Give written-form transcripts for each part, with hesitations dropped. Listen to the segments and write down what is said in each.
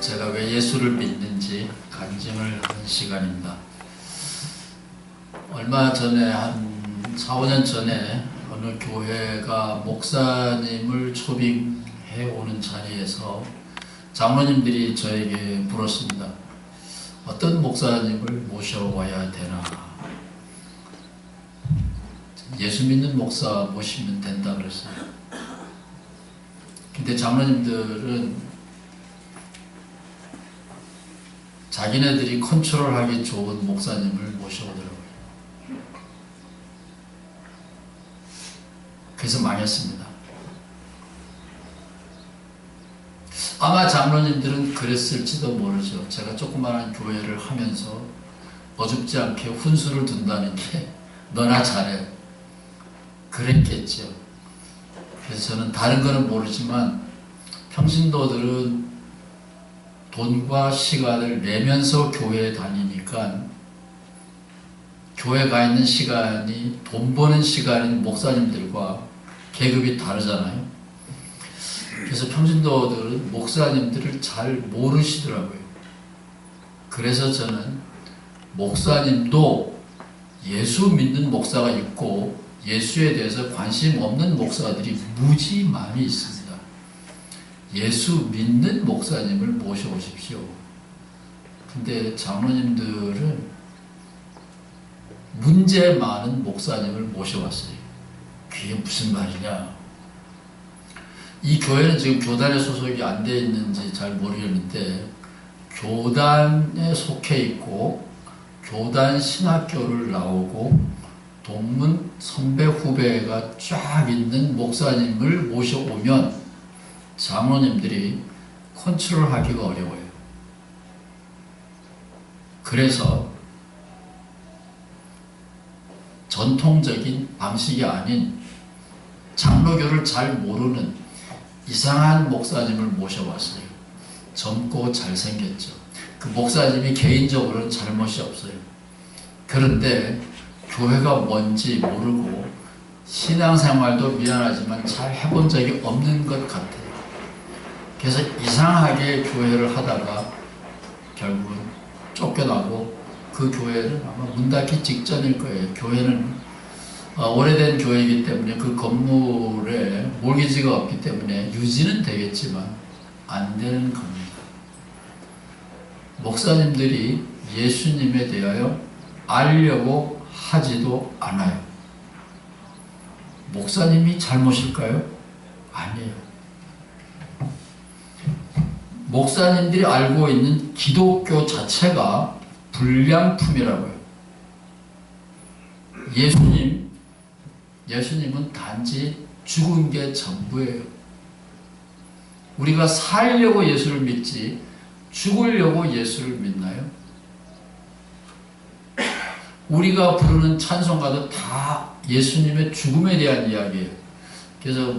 제가 왜 예수를 믿는지 간증을 하는 시간입니다. 얼마 전에 한 4, 5년 전에 어느 교회가 목사님을 초빙해 오는 자리에서 장로님들이 저에게 물었습니다. 어떤 목사님을 모셔와야 되나? 예수 믿는 목사 모시면 된다 그랬어요. 근데 장로님들은 자기네들이 컨트롤하기 좋은 목사님을 모셔오더라고요. 그래서 망했습니다. 아마 장로님들은 그랬을지도 모르죠. 제가 조그마한 교회를 하면서 어줍지 않게 훈수를 둔다는 게 너나 잘해. 그랬겠죠. 그래서 저는 다른 거는 모르지만 평신도들은 돈과 시간을 내면서 교회에 다니니까 교회 가 있는 시간이 돈 버는 시간인 목사님들과 계급이 다르잖아요. 그래서 평신도들은 목사님들을 잘 모르시더라고요. 그래서 저는 목사님도 예수 믿는 목사가 있고 예수에 대해서 관심 없는 목사들이 무지 많이 있습니다. 예수 믿는 목사님을 모셔오십시오. 근데 장로님들은 문제 많은 목사님을 모셔왔어요. 그게 무슨 말이냐? 이 교회는 지금 교단에 소속이 안 돼 있는지 잘 모르겠는데 교단에 속해 있고 교단 신학교를 나오고 동문 선배 후배가 쫙 있는 목사님을 모셔오면 장로님들이 컨트롤하기가 어려워요. 그래서 전통적인 방식이 아닌 장로교를 잘 모르는 이상한 목사님을 모셔왔어요. 젊고 잘생겼죠. 그 목사님이 개인적으로는 잘못이 없어요. 그런데 교회가 뭔지 모르고 신앙생활도 미안하지만 잘 해본 적이 없는 것 같아요. 그래서 이상하게 교회를 하다가 결국은 쫓겨나고 그 교회는 아마 문 닫기 직전일 거예요. 교회는 오래된 교회이기 때문에 그 건물에 몰기지가 없기 때문에 유지는 되겠지만 안 되는 겁니다. 목사님들이 예수님에 대하여 알려고 하지도 않아요. 목사님이 잘못일까요? 아니에요. 목사님들이 알고 있는 기독교 자체가 불량품이라고요. 예수님은 단지 죽은 게 전부예요. 우리가 살려고 예수를 믿지 죽으려고 예수를 믿나요? 우리가 부르는 찬송가도 다 예수님의 죽음에 대한 이야기예요. 그래서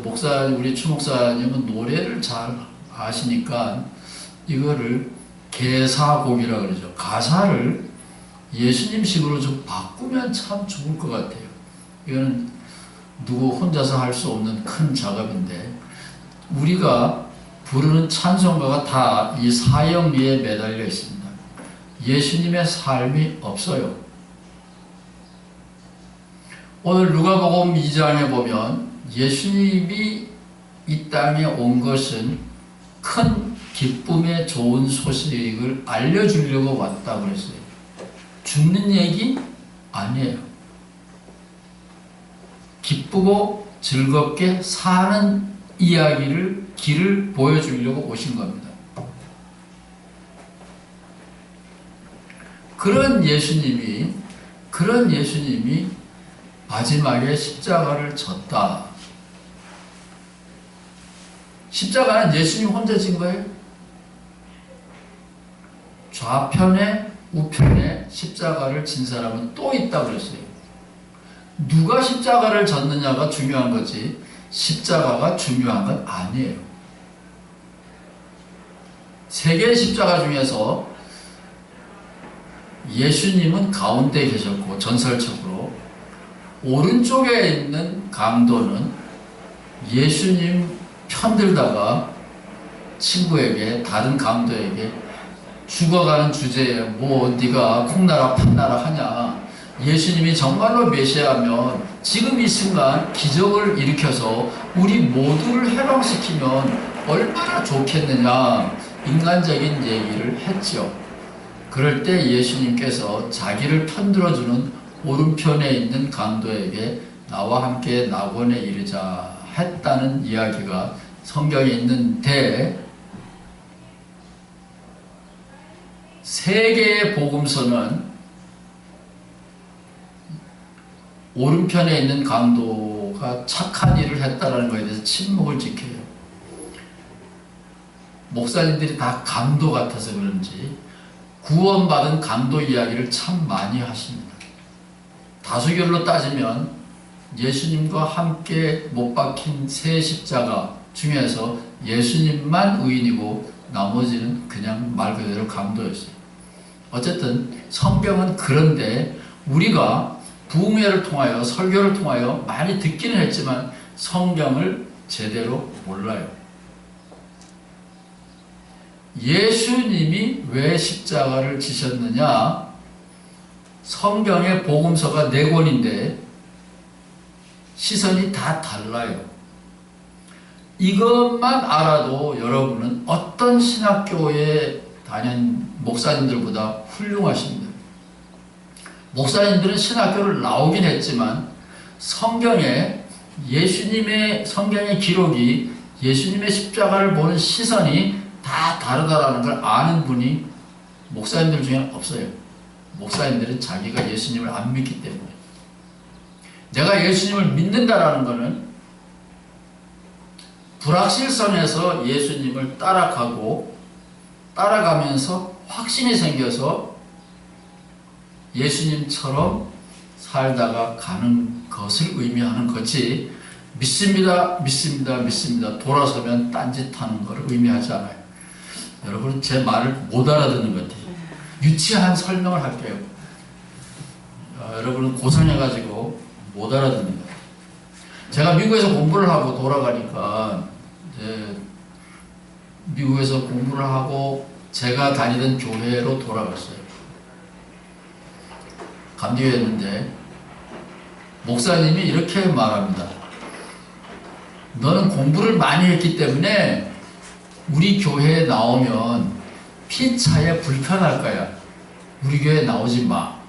우리 추목사님은 노래를 잘 아시니까 이거를 개사곡이라고 그러죠. 가사를 예수님식으로 좀 바꾸면 참 좋을 것 같아요. 이거는 누구 혼자서 할 수 없는 큰 작업인데 우리가 부르는 찬송가가 다 이 사형리에 매달려 있습니다. 예수님의 삶이 없어요. 오늘 누가복음 2장에 보면 예수님이 이 땅에 온 것은 큰 기쁨의 좋은 소식을 알려주려고 왔다고 그랬어요. 죽는 얘기 아니에요. 기쁘고 즐겁게 사는 길을 보여주려고 오신 겁니다. 그런 예수님이 마지막에 십자가를 졌다. 십자가는 예수님 혼자 진 거예요. 좌편에 우편에 십자가를 진 사람은 또 있다고 그랬어요. 누가 십자가를 졌느냐가 중요한 거지 십자가가 중요한 건 아니에요. 세 개의 십자가 중에서 예수님은 가운데 계셨고 전설적으로 오른쪽에 있는 강도는 예수님 편들다가 친구에게, 다른 강도에게 죽어가는 주제에 뭐 네가 콩나라 판나라 하냐, 예수님이 정말로 메시아면 지금 이 순간 기적을 일으켜서 우리 모두를 해방시키면 얼마나 좋겠느냐, 인간적인 얘기를 했죠. 그럴 때 예수님께서 자기를 편들어주는 오른편에 있는 강도에게 나와 함께 낙원에 이르자 했다는 이야기가 성경에 있는데, 세 개의 복음서는 오른편에 있는 강도가 착한 일을 했다는 것에 대해서 침묵을 지켜요. 목사님들이 다 강도 같아서 그런지 구원받은 강도 이야기를 참 많이 하십니다. 다수결로 따지면 예수님과 함께 못 박힌 세 십자가 중에서 예수님만 의인이고 나머지는 그냥 말 그대로 강도였어요. 어쨌든 성경은 그런데 우리가 부흥회를 통하여 설교를 통하여 많이 듣기는 했지만 성경을 제대로 몰라요. 예수님이 왜 십자가를 지셨느냐? 성경의 복음서가 4권인데 시선이 다 달라요. 이것만 알아도 여러분은 어떤 신학교에 다닌 목사님들보다 훌륭하십니다. 목사님들은 신학교를 나오긴 했지만 성경에 성경의 기록이 예수님의 십자가를 보는 시선이 다 다르다라는 걸 아는 분이 목사님들 중에 없어요. 목사님들은 자기가 예수님을 안 믿기 때문에. 내가 예수님을 믿는다라는 것은 불확실성에서 예수님을 따라가면서 확신이 생겨서 예수님처럼 살다가 가는 것을 의미하는 거지, 믿습니다 돌아서면 딴짓하는 것을 의미하지 않아요. 여러분 제 말을 못 알아듣는 것 같아요. 유치한 설명을 할게요. 여러분은 고생해가지고 못 알아듣는 것 같아요. 제가 미국에서 공부를 하고 돌아가니까 이제 미국에서 공부를 하고 제가 다니던 교회로 돌아갔어요. 감리교회였는데 목사님이 이렇게 말합니다. 너는 공부를 많이 했기 때문에 우리 교회에 나오면 피차에 불편할 거야. 우리 교회에 나오지 마.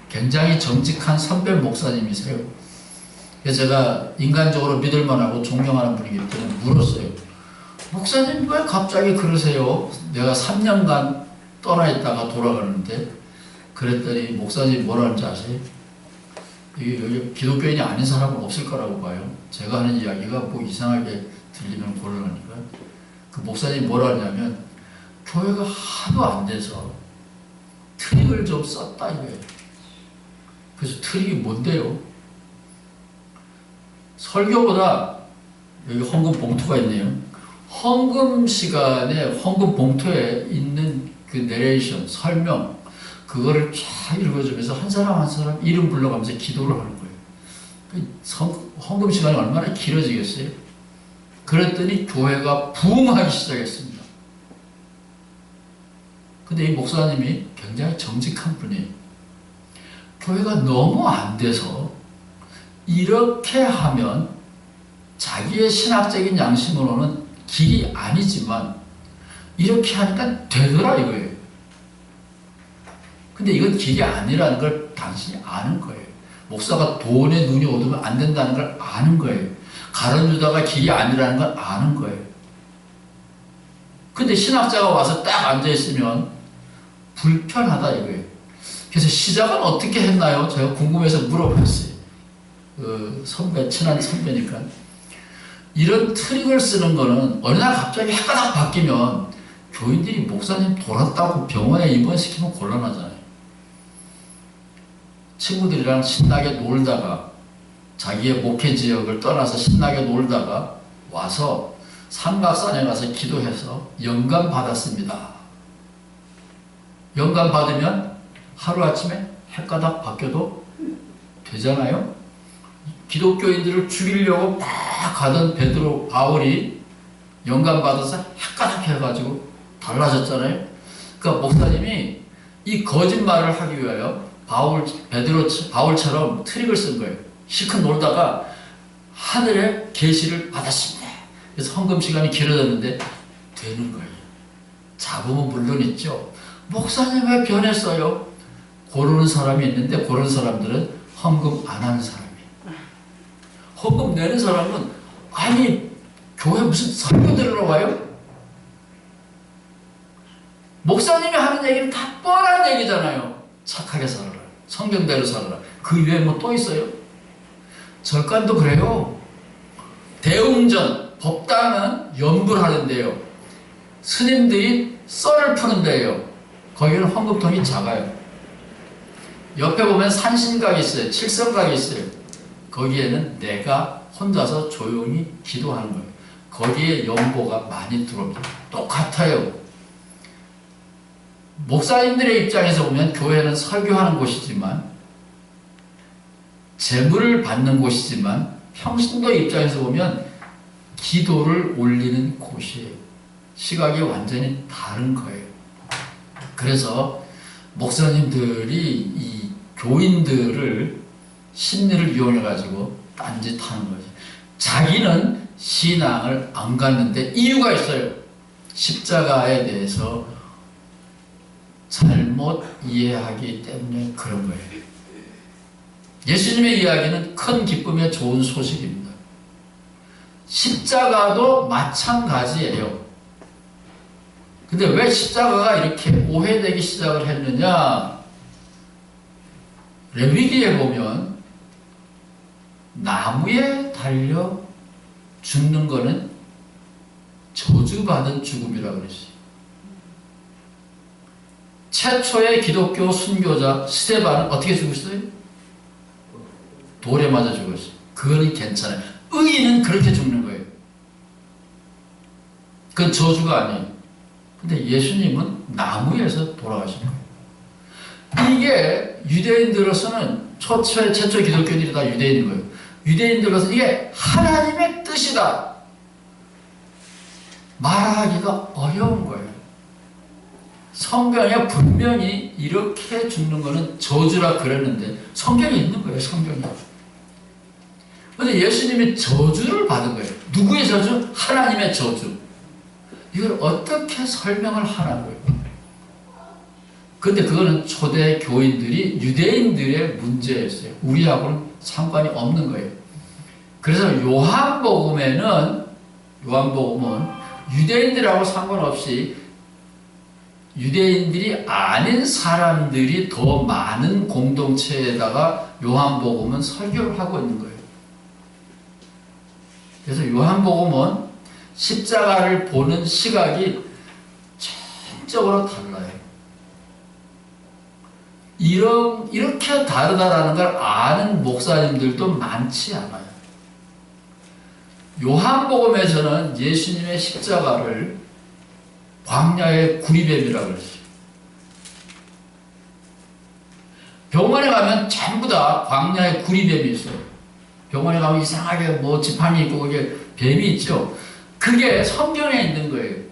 굉장히 정직한 선배 목사님이세요. 그래서 제가 인간적으로 믿을만하고 존경하는 분이기 때문에 물었어요. 목사님 왜 갑자기 그러세요? 내가 3년간 떠나 있다가 돌아가는데. 그랬더니 목사님 뭐라 하는지 아세요? 여기 기독교인이 아닌 사람은 없을 거라고 봐요. 제가 하는 이야기가 뭐 이상하게 들리면 곤란하니까. 그 목사님이 뭐라 하냐면 교회가 하도 안 돼서 트릭을 좀 썼다 이거예요. 그래서 트릭이 뭔데요? 설교보다 여기 헌금 봉투가 있네요. 헌금 시간에 헌금 봉투에 있는 그 내레이션, 설명, 그거를 쫙 읽어주면서 한 사람 한 사람 이름 불러가면서 기도를 하는 거예요. 헌금 시간이 얼마나 길어지겠어요? 그랬더니 교회가 부흥하기 시작했습니다. 근데 이 목사님이 굉장히 정직한 분이에요. 교회가 너무 안 돼서 이렇게 하면 자기의 신학적인 양심으로는 길이 아니지만 이렇게 하니까 되더라 이거예요. 근데 이건 길이 아니라는 걸 당신이 아는 거예요. 목사가 돈에 눈이 어두면 안 된다는 걸 아는 거예요. 가르쳐주다가 길이 아니라는 걸 아는 거예요. 근데 신학자가 와서 딱 앉아있으면 불편하다 이거예요. 그래서 시작은 어떻게 했나요? 제가 궁금해서 물어봤어요. 친한 선배니까. 이런 트릭을 쓰는 거는 어느 날 갑자기 해가닥 바뀌면 교인들이 목사님 돌았다고 병원에 입원시키면 곤란하잖아요. 친구들이랑 신나게 놀다가 자기의 목회 지역을 떠나서 신나게 놀다가 와서 삼각산에 가서 기도해서 영감 받았습니다. 영감 받으면 하루아침에 해가닥 바뀌어도 되잖아요. 기독교인들을 죽이려고 막 가던 바울이 영감 받아서 헷가닥 해가지고 달라졌잖아요. 그러니까 목사님이 이 거짓말을 하기 위하여 바울처럼 트릭을 쓴 거예요. 실컷 놀다가 하늘의 계시를 받았습니다. 그래서 헌금 시간이 길어졌는데 되는 거예요. 잡으면 물론 있죠. 목사님 왜 변했어요? 고르는 사람이 있는데 고르는 사람들은 헌금 안 하는 사람이에요. 헌금 내는 사람은 아니 교회 무슨 설교 들으러 와요? 목사님이 하는 얘기는 다 뻔한 얘기잖아요. 착하게 살아라. 성경대로 살아라. 그 위에 뭐 또 있어요? 절간도 그래요. 대웅전, 법당은 연불하는데요. 스님들이 썰을 푸는데요. 거기는 헌금통이 작아요. 옆에 보면 산신각이 있어요. 칠성각이 있어요. 거기에는 내가 혼자서 조용히 기도하는 거예요. 거기에 연보가 많이 들어옵니다. 똑같아요. 목사님들의 입장에서 보면 교회는 설교하는 곳이지만 재물을 받는 곳이지만 평신도의 입장에서 보면 기도를 올리는 곳이에요. 시각이 완전히 다른 거예요. 그래서 목사님들이 이 교인들을 심리를 이용해 가지고 딴짓하는 거죠. 자기는 신앙을 안 갖는데 이유가 있어요. 십자가에 대해서 잘못 이해하기 때문에 그런 거예요. 예수님의 이야기는 큰 기쁨의 좋은 소식입니다. 십자가도 마찬가지예요. 근데 왜 십자가가 이렇게 오해되기 시작을 했느냐? 레위기에 보면 나무에 달려 죽는 거는 저주받은 죽음이라고 그랬어요. 최초의 기독교 순교자 스데반은 어떻게 죽었어요? 돌에 맞아 죽었어요. 그거는 괜찮아요. 의인은 그렇게 죽는 거예요. 그건 저주가 아니에요. 근데 예수님은 나무에서 돌아가신 거예요. 이게 유대인들로서는 최초 기독교인들이 다 유대인인 거예요. 유대인들로서 이게 하나님의 뜻이다 말하기가 어려운 거예요. 성경에 분명히 이렇게 죽는 거는 저주라 그랬는데 성경에 있는 거예요. 성경에. 그런데 예수님이 저주를 받은 거예요. 누구의 저주? 하나님의 저주. 이걸 어떻게 설명을 하라고요? 근데 그거는 초대 교인들이 유대인들의 문제였어요. 우리하고는 상관이 없는 거예요. 그래서 요한복음은 유대인들하고 상관없이 유대인들이 아닌 사람들이 더 많은 공동체에다가 요한복음은 설교를 하고 있는 거예요. 그래서 요한복음은 십자가를 보는 시각이 전적으로 달라요. 이렇게 다르다라는 걸 아는 목사님들도 많지 않아요. 요한복음에서는 예수님의 십자가를 광야의 구리뱀이라고 그랬어요. 병원에 가면 전부 다 광야의 구리뱀이 있어요. 병원에 가면 이상하게 뭐 지팡이 있고 그게 뱀이 있죠. 그게 성경에 있는 거예요.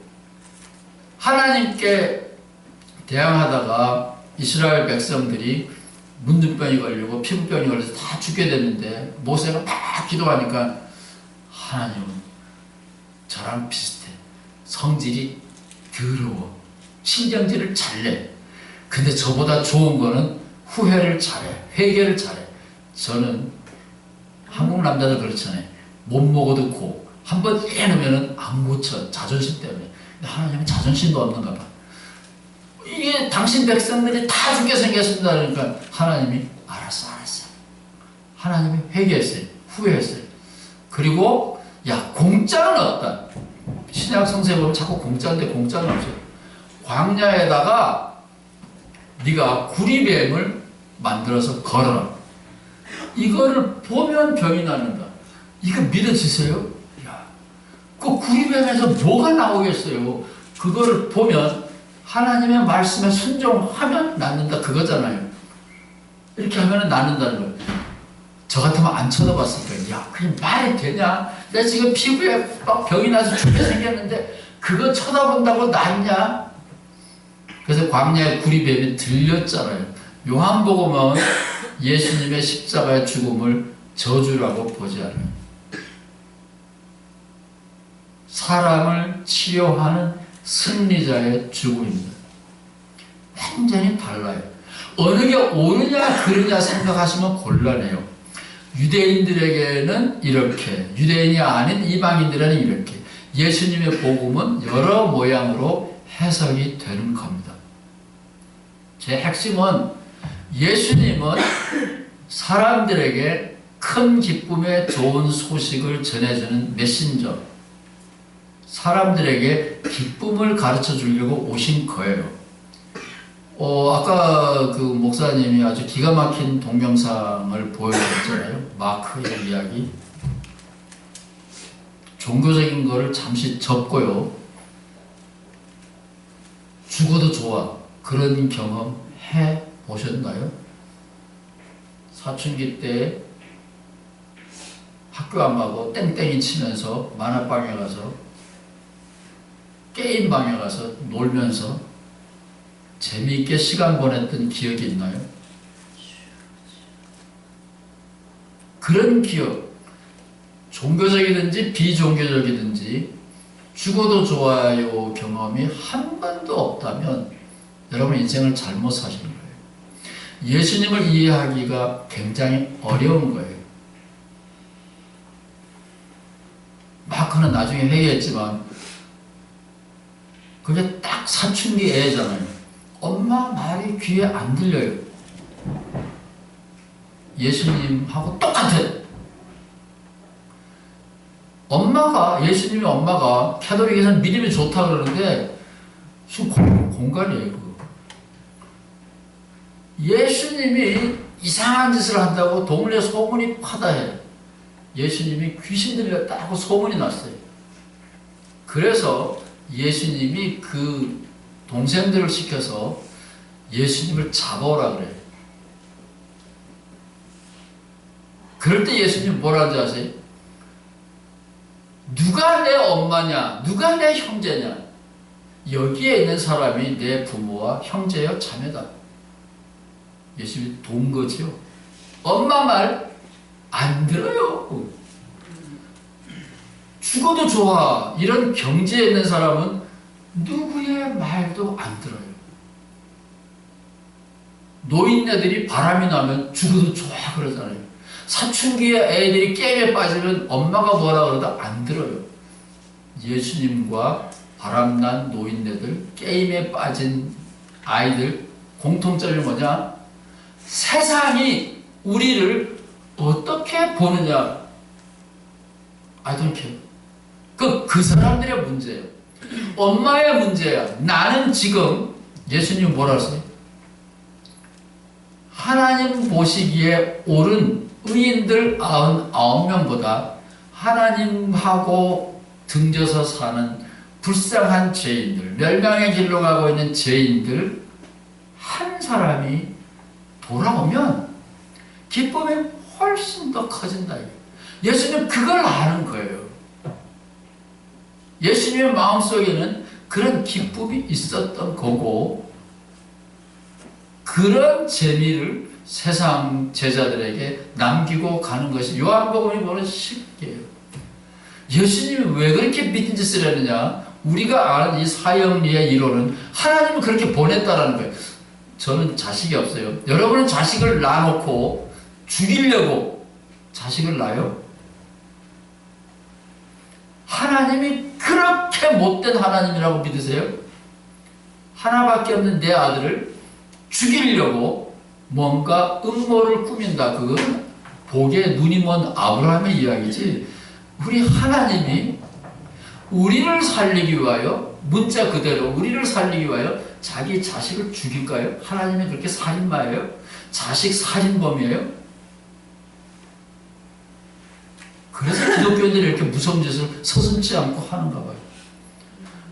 하나님께 대항하다가 이스라엘 백성들이 문둥병이 걸리고 피부병이 걸려서 다 죽게 됐는데 모세가 막 기도하니까 하나님은 저랑 비슷해. 성질이 더러워. 신경질을 잘 내. 근데 저보다 좋은 거는 후회를 잘해. 회개를 잘해. 저는 한국 남자들 그렇잖아요. 못 먹어도 고. 한번 해놓으면 안 고쳐. 자존심 때문에. 근데 하나님은 자존심도 없는가 봐. 이게 당신 백성들이 다 죽게 생겼습니다. 그러니까 하나님이 알았어. 하나님이 회개했어요. 후회했어요. 그리고 야 공짜는 없다. 신약 성서에 보면 자꾸 공짜인데 공짜는 없어요. 광야에다가 네가 구리뱀을 만들어서 걸어라. 이거를 보면 병이 낫는다. 이거 믿어지세요? 야, 그 구리뱀에서 뭐가 나오겠어요? 그거를 보면 하나님의 말씀에 순종하면 낫는다 그거잖아요. 이렇게 하면 낫는다는 거예요. 저 같으면 안 쳐다봤을 거예요. 야, 그게 말이 되냐? 내가 지금 피부에 막 병이 나서 죽게 생겼는데 그거 쳐다본다고 낫냐? 그래서 광야의 구리뱀이 들렸잖아요. 요한복음은 예수님의 십자가의 죽음을 저주라고 보지 않아요. 사람을 치료하는 승리자의 죽음입니다. 완전히 달라요. 어느 게 옳으냐 그르냐 생각하시면 곤란해요. 유대인들에게는 이렇게, 유대인이 아닌 이방인들에는 이렇게. 예수님의 복음은 여러 모양으로 해석이 되는 겁니다. 제 핵심은 예수님은 사람들에게 큰 기쁨의 좋은 소식을 전해주는 메신저, 사람들에게 기쁨을 가르쳐 주려고 오신 거예요. 아까 그 목사님이 아주 기가 막힌 동영상을 보여줬잖아요. 마크의 이야기. 종교적인 거를 잠시 접고요. 죽어도 좋아. 그런 경험 해 보셨나요? 사춘기 때 학교 안 가고 땡땡이 치면서 만화방에 가서 게임방에 가서 놀면서 재미있게 시간 보냈던 기억이 있나요? 그런 기억, 종교적이든지 비종교적이든지 죽어도 좋아요 경험이 한 번도 없다면 여러분 인생을 잘못 사신 거예요. 예수님을 이해하기가 굉장히 어려운 거예요. 마크는 나중에 회개했지만 그게 딱 사춘기 애잖아요. 엄마 말이 귀에 안 들려요. 예수님하고 똑같아. 예수님의 엄마가 캐톨릭에서는 믿음이 좋다 그러는데 공간이에요. 그거. 예수님이 이상한 짓을 한다고 동네 소문이 파다해. 예수님이 귀신 들렸다고 소문이 났어요. 그래서 예수님이 그 동생들을 시켜서 예수님을 잡아오라 그래요. 그럴 때 예수님 뭐라는지 아세요? 누가 내 엄마냐? 누가 내 형제냐? 여기에 있는 사람이 내 부모와 형제여 자매다. 예수님이 돈 거지요. 엄마 말 안 들어요. 죽어도 좋아. 이런 경지에 있는 사람은 누구의 말도 안 들어요. 노인네들이 바람이 나면 죽어도 좋아 그러잖아요. 사춘기에 애들이 게임에 빠지면 엄마가 뭐라 그러다 안 들어요. 예수님과 바람난 노인네들, 게임에 빠진 아이들 공통점이 뭐냐? 세상이 우리를 어떻게 보느냐? I don't care. 그 사람들의 문제예요. 엄마의 문제야. 나는 지금 예수님 뭐라 했어요? 하나님 보시기에 옳은 의인들 99명보다 하나님하고 등져서 사는 불쌍한 죄인들, 멸망의 길로 가고 있는 죄인들 한 사람이 돌아오면 기쁨이 훨씬 더 커진다. 예수님 그걸 아는 거예요. 예수님의 마음속에는 그런 기쁨이 있었던 거고 그런 재미를 세상 제자들에게 남기고 가는 것이 요한복음이 보는 실계예요. 예수님이 왜 그렇게 믿은 짓을 했느냐? 우리가 아는 이 사형리의 이론은 하나님은 그렇게 보냈다라는 거예요. 저는 자식이 없어요. 여러분은 자식을 낳아놓고 죽이려고 자식을 낳아요? 하나님이 그렇게 못된 하나님이라고 믿으세요? 하나밖에 없는 내 아들을 죽이려고 뭔가 음모를 꾸민다. 그건 복에 눈이 먼 아브라함의 이야기지. 우리 하나님이 우리를 살리기 위하여, 문자 그대로 우리를 살리기 위하여 자기 자식을 죽일까요? 하나님이 그렇게 살인마예요? 자식 살인범이에요? 그래서 기독교인들이 이렇게 무서운 짓을 서슴지 않고 하는가 봐요.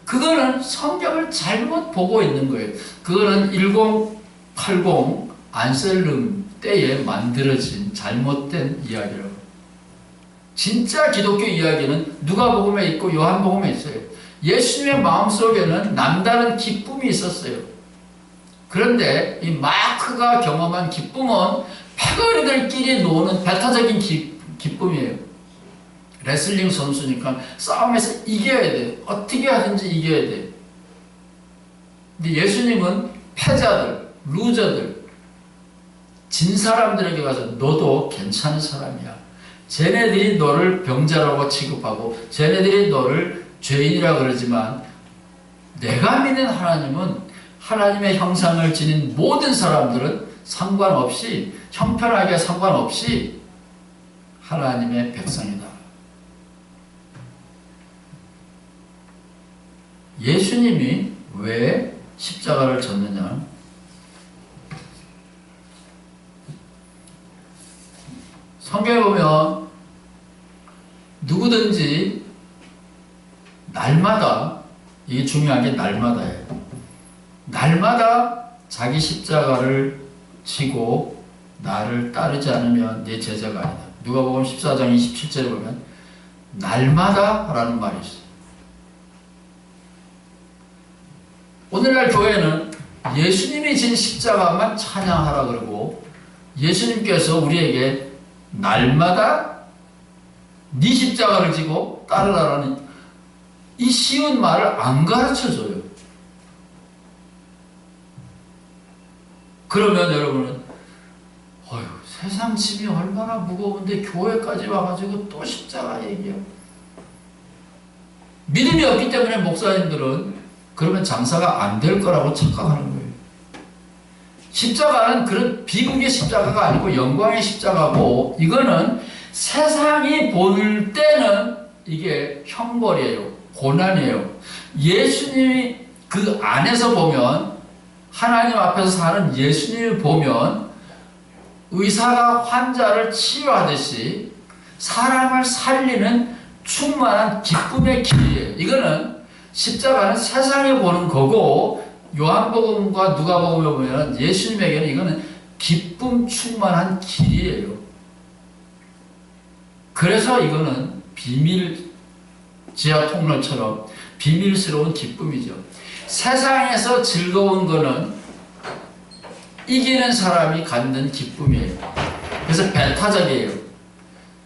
그거는 성경을 잘못 보고 있는 거예요. 그거는 1080 안셀름 때에 만들어진 잘못된 이야기라고. 진짜 기독교 이야기는 누가복음에 있고 요한복음에 있어요. 예수님의 마음속에는 남다른 기쁨이 있었어요. 그런데 이 마크가 경험한 기쁨은 패거리들끼리 노는 배타적인 기쁨이에요. 레슬링 선수니까 싸움에서 이겨야 돼. 어떻게 하든지 이겨야 돼. 근데 예수님은 패자들, 루저들, 진 사람들에게 가서 너도 괜찮은 사람이야. 쟤네들이 너를 병자라고 취급하고 쟤네들이 너를 죄인이라 그러지만 내가 믿는 하나님은 하나님의 형상을 지닌 모든 사람들은 상관없이, 형편하게 상관없이 하나님의 백성이다. 예수님이 왜 십자가를 졌느냐? 성경에 보면 누구든지 날마다, 이게 중요한 게 날마다예요. 날마다 자기 십자가를 지고 나를 따르지 않으면 내 제자가 아니다. 누가복음 14장 27절에 보면 날마다 라는 말이 있어요. 오늘날 교회는 예수님이 진 십자가만 찬양하라 그러고 예수님께서 우리에게 날마다 네 십자가를 지고 따르라라는 이 쉬운 말을 안 가르쳐줘요. 그러면 여러분은 어휴, 세상 짐이 얼마나 무거운데 교회까지 와가지고 또 십자가 얘기야. 믿음이 없기 때문에 목사님들은 그러면 장사가 안 될 거라고 착각하는 거예요. 십자가는 그런 비극의 십자가가 아니고 영광의 십자가고, 이거는 세상이 볼 때는 이게 형벌이에요. 고난이에요. 예수님이 그 안에서 보면, 하나님 앞에서 사는 예수님을 보면 의사가 환자를 치료하듯이 사람을 살리는 충만한 기쁨의 길이에요. 이거는 십자가는 세상에 보는 거고, 요한복음과 누가복음에 보면 예수님에게는 이거는 기쁨 충만한 길이에요. 그래서 이거는 비밀 지하 통로처럼 비밀스러운 기쁨이죠. 세상에서 즐거운 거는 이기는 사람이 갖는 기쁨이에요. 그래서 배타적이에요.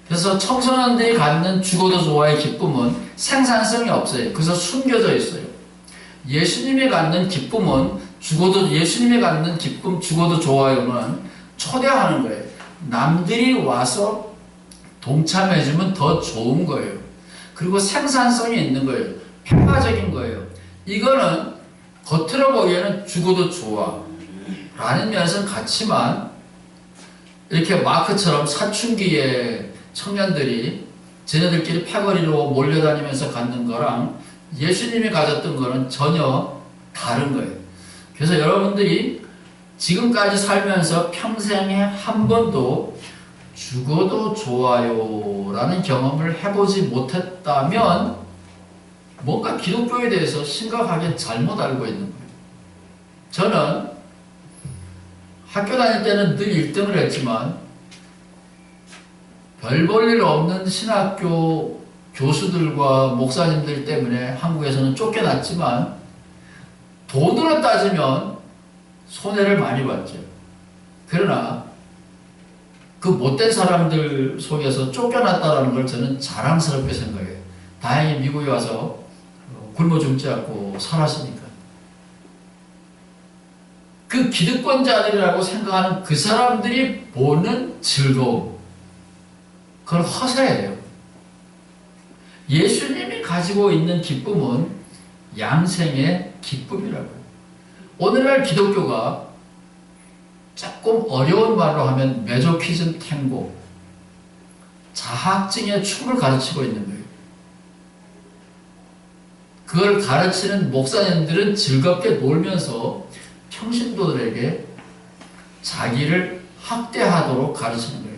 그래서 청소년들이 갖는 죽어도 좋아의 기쁨은 생산성이 없어요. 그래서 숨겨져 있어요. 예수님이 갖는 기쁨은 예수님이 갖는 기쁨, 죽어도 좋아요는 초대하는 거예요. 남들이 와서 동참해주면 더 좋은 거예요. 그리고 생산성이 있는 거예요. 평화적인 거예요. 이거는 겉으로 보기에는 죽어도 좋아 라는 면에서는 같지만, 이렇게 마크처럼 사춘기에 청년들이 쟤네들끼리 패거리로 몰려다니면서 갖는 거랑 예수님이 가졌던 거는 전혀 다른 거예요. 그래서 여러분들이 지금까지 살면서 평생에 한 번도 죽어도 좋아요 라는 경험을 해보지 못했다면 뭔가 기독교에 대해서 심각하게 잘못 알고 있는 거예요. 저는 학교 다닐 때는 늘 1등을 했지만 별 볼 일 없는 신학교 교수들과 목사님들 때문에 한국에서는 쫓겨났지만 돈으로 따지면 손해를 많이 봤죠. 그러나 그 못된 사람들 속에서 쫓겨났다는 걸 저는 자랑스럽게 생각해요. 다행히 미국에 와서 굶어 죽지 않고 살았으니까. 그 기득권자들이라고 생각하는 그 사람들이 보는 즐거움, 그건 허세예요. 예수님이 가지고 있는 기쁨은 양생의 기쁨이라고요. 오늘날 기독교가 조금 어려운 말로 하면 메조키즘 탱고, 자학증의 춤을 가르치고 있는 거예요. 그걸 가르치는 목사님들은 즐겁게 놀면서 평신도들에게 자기를 학대하도록 가르치는 거예요.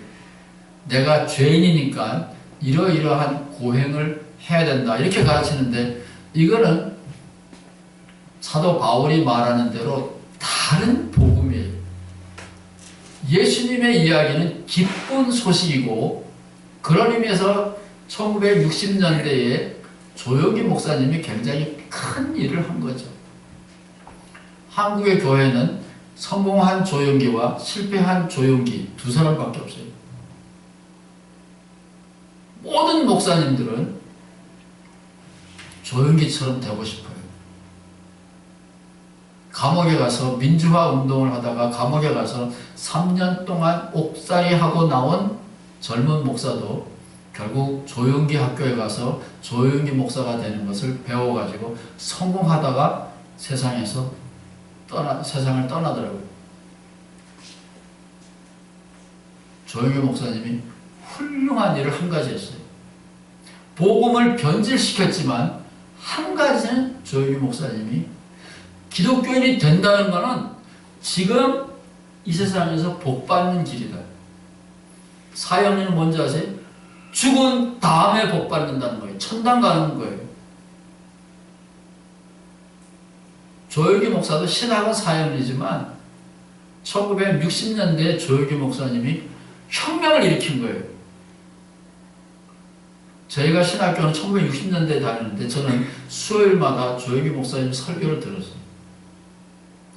내가 죄인이니까 이러이러한 고행을 해야 된다, 이렇게 가르치는데, 이거는 사도 바울이 말하는 대로 다른 복음이에요. 예수님의 이야기는 기쁜 소식이고, 그런 의미에서 1960년대에 조용기 목사님이 굉장히 큰 일을 한 거죠. 한국의 교회는 성공한 조용기와 실패한 조용기 두 사람밖에 없어요. 모든 목사님들은 조용기처럼 되고 싶어요. 감옥에 가서 민주화 운동을 하다가 감옥에 가서 3년 동안 옥살이 하고 나온 젊은 목사도 결국 조용기 학교에 가서 조용기 목사가 되는 것을 배워가지고 성공하다가 세상을 떠나더라고요. 조용기 목사님이 훌륭한 일을 한 가지 했어요. 복음을 변질시켰지만 한 가지는 조용기 목사님이 기독교인이 된다는 것은 지금 이 세상에서 복받는 길이다. 사형리는 뭔지 아세요? 죽은 다음에 복받는다는 거예요. 천당 가는 거예요. 조용기 목사도 신학은 사형리지만 1960년대에 조용기 목사님이 혁명을 일으킨 거예요. 저희가 신학교는 1960년대에 다녔는데 저는 수요일마다 조용기 목사님 설교를 들었어요.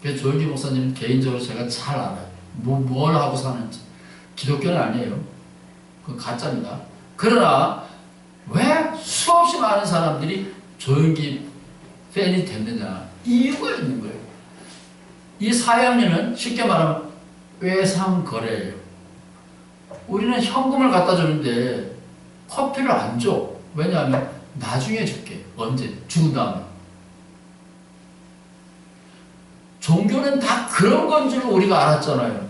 그래서 조용기 목사님은 개인적으로 제가 잘 알아요. 뭘 하고 사는지. 기독교는 아니에요. 그건 가짜입니다. 그러나 왜 수없이 많은 사람들이 조용기 팬이 됐느냐? 이유가 있는 거예요. 이 사형리는 쉽게 말하면 외상거래예요. 우리는 현금을 갖다 주는데 커피를 안 줘. 왜냐하면 나중에 줄게. 언제? 죽은 다음에. 종교는 다 그런 건 줄 우리가 알았잖아요.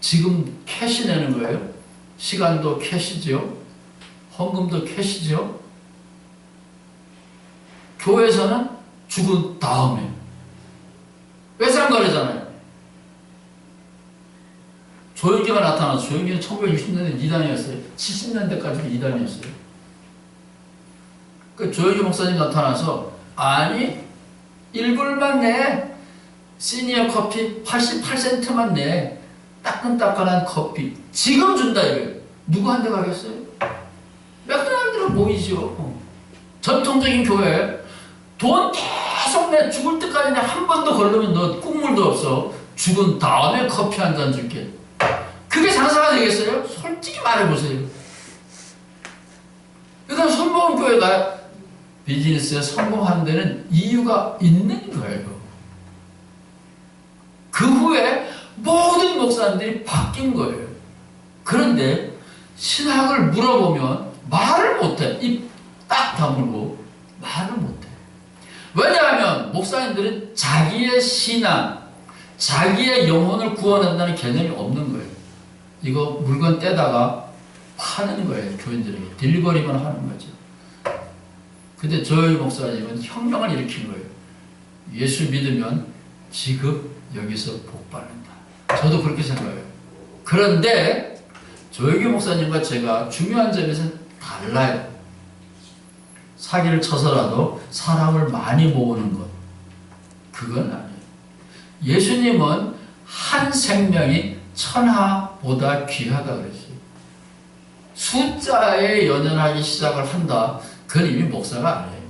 지금 캐시 내는 거예요. 시간도 캐시죠. 헌금도 캐시죠. 교회에서는 죽은 다음에. 외상거래잖아요. 조용기가 나타나서 조용기는 1960년대 이단이었어요. 70년대까지도 이단이었어요. 그 조용기 목사님 나타나서 아니 1불만 내. 시니어 커피 88센트만 내. 따끈따끈한 커피 지금 준다 이거예요. 누구한테 가겠어요? 맥도날드로 모이죠. 전통적인 교회 돈 계속 내. 죽을 때까지 내. 한 번 더 걸르면 너 국물도 없어. 죽은 다음에 커피 한 잔 줄게. 그게 장사가 되겠어요? 솔직히 말해보세요. 그러니까 손보험교회가 비즈니스에 성공하는 데는 이유가 있는 거예요. 그 후에 모든 목사님들이 바뀐 거예요. 그런데 신학을 물어보면 말을 못해. 입 딱 다물고 말을 못해. 왜냐하면 목사님들은 자기의 신앙, 자기의 영혼을 구원한다는 개념이 없는 거예요. 이거 물건 떼다가 파는 거예요. 교인들에게. 딜리버리만 하는 거죠. 근데 저희 목사님은 혁명을 일으킨 거예요. 예수 믿으면 지금 여기서 복 받는다. 저도 그렇게 생각해요. 그런데 조용기 목사님과 제가 중요한 점에서는 달라요. 사기를 쳐서라도 사람을 많이 모으는 것. 그건 아니에요. 예수님은 한 생명이 천하보다 귀하다 그랬어요. 숫자에 연연하기 시작을 한다. 그건 이미 목사가 아니에요.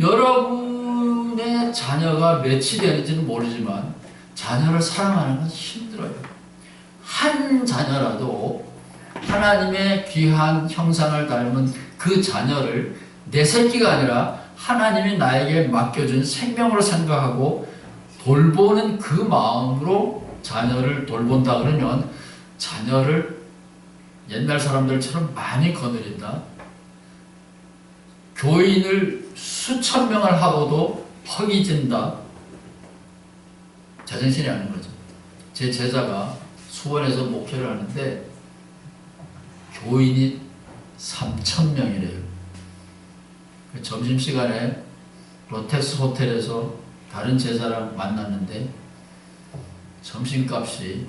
여러분의 자녀가 몇이 되는지는 모르지만 자녀를 사랑하는 건 힘들어요. 한 자녀라도 하나님의 귀한 형상을 닮은 그 자녀를 내 새끼가 아니라 하나님이 나에게 맡겨준 생명으로 생각하고 돌보는 그 마음으로 자녀를 돌본다 그러면 자녀를 옛날 사람들처럼 많이 거느린다. 교인을 수천 명을 하고도 허기진다. 제정신이 아닌 거죠. 제 제자가 수원에서 목회를 하는데 교인이 3,000명이래요. 점심시간에 로텍스 호텔에서 다른 제자랑 만났는데 점심값이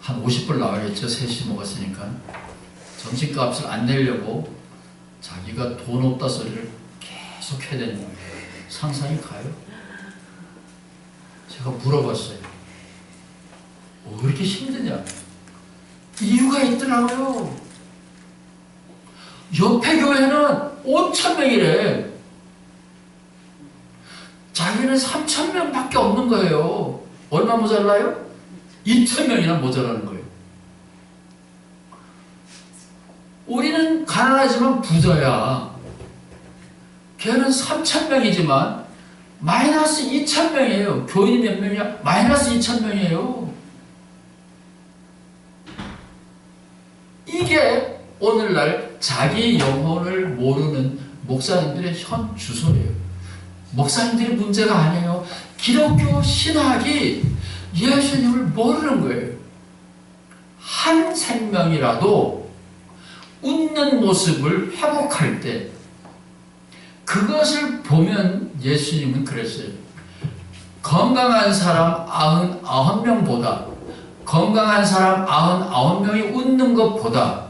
한 50불 나와야겠죠. 셋이 먹었으니까. 점심값을 안 내려고 자기가 돈 없다 소리를 계속 해대는 거예요. 상상이 가요? 제가 물어봤어요. 왜 이렇게 힘드냐? 이유가 있더라고요. 옆에 교회는 5,000명이래. 자기는 3,000명밖에 없는 거예요. 얼마 모자라요? 2,000명이나 모자라는 거예요. 우리는 가난하지만 부자야. 걔는 3,000명이지만 마이너스 2,000명이에요. 교인이 몇 명이야? 마이너스 2,000명이에요. 이게 오늘날 자기 영혼을 모르는 목사님들의 현 주소예요. 목사님들의 문제가 아니에요. 기독교 신학이 예수님을 모르는 거예요. 한 생명이라도 웃는 모습을 회복할 때 그것을 보면 예수님은 그랬어요. 건강한 사람 99명보다 건강한 사람 99명이 웃는 것보다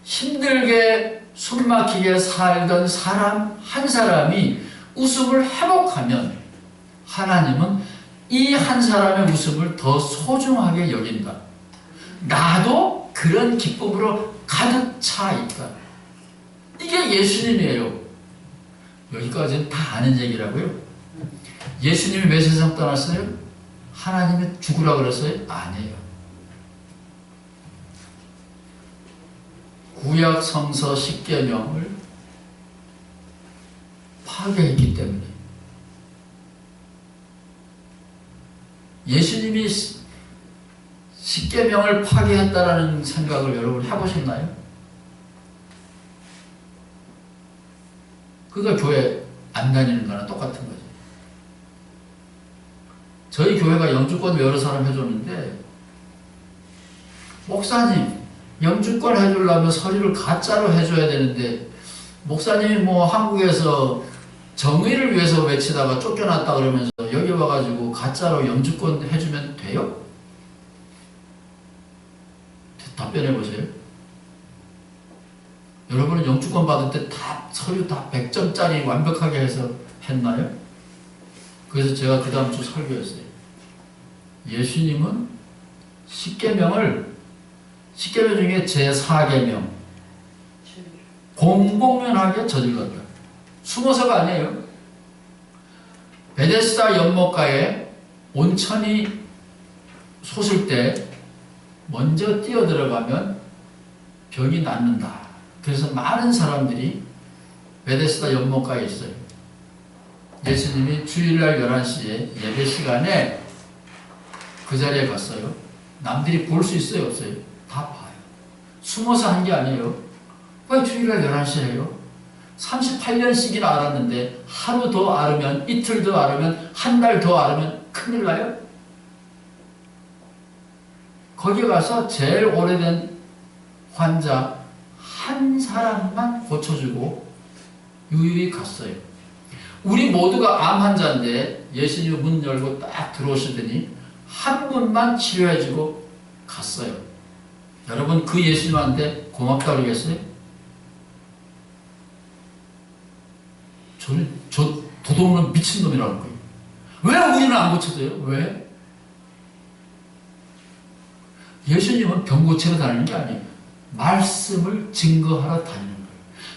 힘들게 숨막히게 살던 사람 한 사람이 웃음을 회복하면 하나님은 이 한 사람의 웃음을 더 소중하게 여긴다. 나도 그런 기쁨으로 가득 차 있다. 이게 예수님이에요. 여기까지는 다 아는 얘기라고요. 예수님이 왜 세상 떠났어요? 하나님이 죽으라고 그랬어요? 아니에요. 구약 성서 10계명을 파괴했기 때문에. 예수님이 10계명을 파괴했다라는 생각을 여러분 해보셨나요? 그가 교회 안 다니는 거나 똑같은 거죠. 저희 교회가 영주권 여러 사람 해줬는데, 목사님 영주권 해주려면 서류를 가짜로 해줘야 되는데, 목사님이 뭐 한국에서 정의를 위해서 외치다가 쫓겨났다 그러면서 여기 와가지고 가짜로 영주권 해주면 돼요? 답변해보세요. 여러분은 영주권 받을 때 다 서류 다 100점짜리 완벽하게 해서 했나요? 그래서 제가 그 다음 주 설교했어요. 예수님은 10계명을 10계명 중에 제4계명 공공연하게 저질렀다. 숨어서가 아니에요. 베데스다 연못가에 온천이 솟을 때 먼저 뛰어들어가면 병이 낫는다. 그래서 많은 사람들이 베데스다 연못가에 있어요. 예수님이 주일날 11시에 예배 시간에 그 자리에 갔어요. 남들이 볼 수 있어요? 없어요? 다 봐요. 숨어서 한 게 아니에요. 왜 주일날 11시에 해요? 38년씩이나 알았는데 하루 더 알으면, 이틀 더 알으면, 한 달 더 알으면 큰일 나요? 거기 가서 제일 오래된 환자 한 사람만 고쳐주고 유유히 갔어요. 우리 모두가 암 환자인데 예수님 문 열고 딱 들어오시더니 한 분만 치료해주고 갔어요. 여러분 그 예수님한테 고맙다 그러겠어요? 저는 저 도둑놈 미친놈이라는 거예요. 왜 우리는 안 고쳐져요? 왜? 예수님은 병 고치러 다니는 게 아니에요. 말씀을 증거하러 다니는 거예요.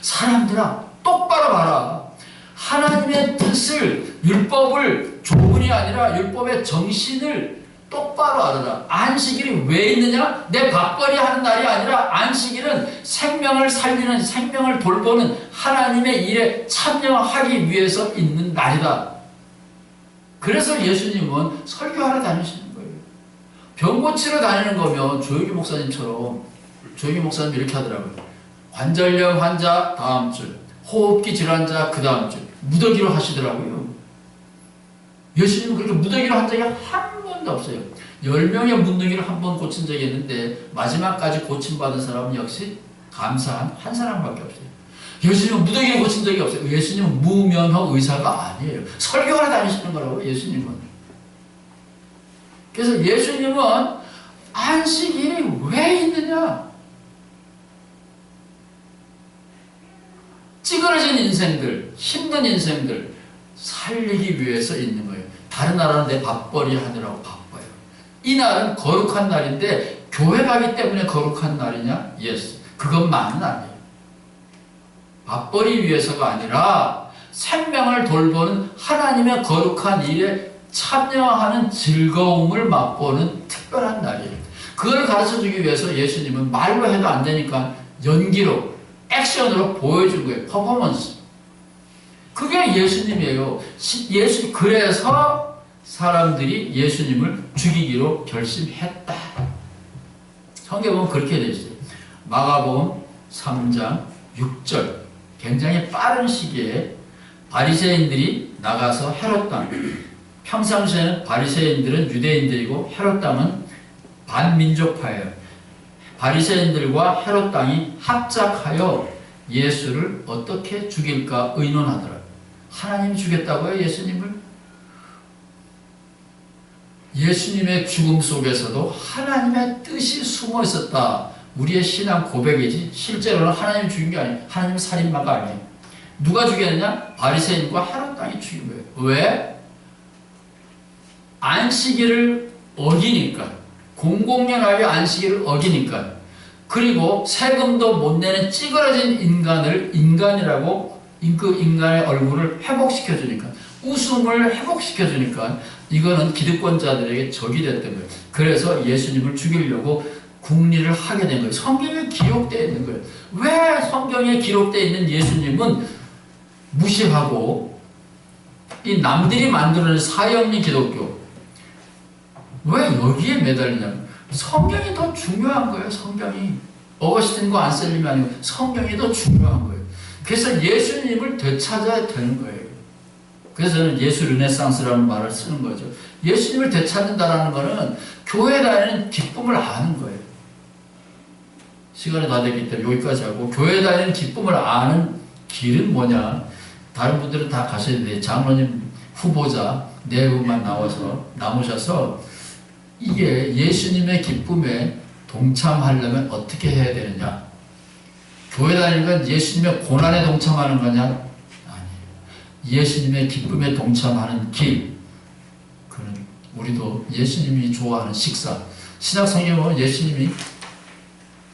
사람들아 똑바로 봐라. 하나님의 뜻을, 율법을 조문이 아니라 율법의 정신을 똑바로 알아라. 안식일이 왜 있느냐? 내 밥벌이 하는 날이 아니라 안식일은 생명을 살리는, 생명을 돌보는 하나님의 일에 참여하기 위해서 있는 날이다. 그래서 예수님은 설교하러 다니시는 거예요. 병 고치러 다니는 거면 조용기 목사님처럼, 조용기 목사님 이렇게 하더라고요. 관절염 환자 다음 주, 호흡기 질환자 그 다음 주, 무더기로 하시더라고요. 예수님은 그렇게 무더기로 한 적이 한 번도 없어요. 10명의 문둥이를 한 번 고친 적이 있는데 마지막까지 고침받은 사람은 역시 감사한 한 사람밖에 없어요. 예수님은 무더기를 고친 적이 없어요. 예수님은 무면허 의사가 아니에요. 설교하러 다니시는 거라고 예수님은. 그래서 예수님은 안식일이 왜 있느냐? 찌그러진 인생들, 힘든 인생들 살리기 위해서 있는 거예요. 다른 나라는 내 밥벌이 하느라고 바빠요. 이 날은 거룩한 날인데 교회 가기 때문에 거룩한 날이냐? 예스. 그것만은 아니에요. 맞벌이 위해서가 아니라 생명을 돌보는 하나님의 거룩한 일에 참여하는 즐거움을 맛보는 특별한 날이에요. 그걸 가르쳐주기 위해서 예수님은 말로 해도 안 되니까 연기로, 액션으로 보여준 거예요. 퍼포먼스. 그게 예수님이에요. 그래서 사람들이 예수님을 죽이기로 결심했다. 성경은 그렇게 되어 있어요. 마가복음 3장 6절. 굉장히 빠른 시기에 바리새인들이 나가서 헤롯 땅, 평상시에는 바리새인들은 유대인들이고 헤롯 땅은 반민족파예요. 바리새인들과 헤롯 땅이 합작하여 예수를 어떻게 죽일까 의논하더라. 하나님이 죽였다고요, 예수님을? 예수님의 죽음 속에서도 하나님의 뜻이 숨어 있었다. 우리의 신앙 고백이지 실제로는 하나님이 죽인 게 아니에요. 하나님은 살인마가 아니에요. 누가 죽였느냐? 바리새인과 헤롯 땅이 죽인 거예요. 왜? 안식일을 어기니까. 공공연하게 안식일을 어기니까. 그리고 세금도 못 내는 찌그러진 인간을 인간이라고 그 인간의 얼굴을 회복시켜주니까. 웃음을 회복시켜주니까 이거는 기득권자들에게 적이 됐던 거예요. 그래서 예수님을 죽이려고 궁리를 하게 된 거예요. 성경에 기록되어 있는 거예요. 왜 성경에 기록되어 있는 예수님은 무시하고 이 남들이 만들어낸 사형리 기독교 왜 여기에 매달리냐면 성경이 더 중요한 거예요. 성경이 어거스틴과 안셀림이 아니고 성경이 더 중요한 거예요. 그래서 예수님을 되찾아야 되는 거예요. 그래서 저는 예수 르네상스라는 말을 쓰는 거죠. 예수님을 되찾는다라는 것은 교회 다니는 기쁨을 아는 거예요. 시간이 다 됐기 때문에 여기까지 하고 교회 다니는 기쁨을 아는 길은 뭐냐? 다른 분들은 다 가셔야 돼요. 장로님 후보자 네 분만 남으셔서 이게 예수님의 기쁨에 동참하려면 어떻게 해야 되느냐? 교회 다니는 건 예수님의 고난에 동참하는 거냐? 아니에요. 예수님의 기쁨에 동참하는 길. 그는 우리도 예수님이 좋아하는 식사. 신약성경에 보면 예수님이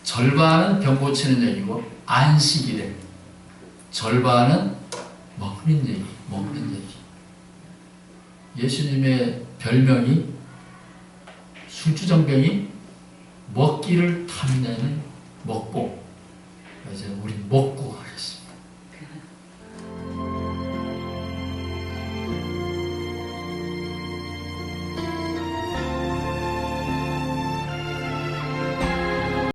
절반은 병 고치는 얘기고 안식일에 절반은 먹는 얘기. 예수님의 별명이 술주정병이 먹기를 탐내는 먹보. 이제 우리 먹고 하겠습니다.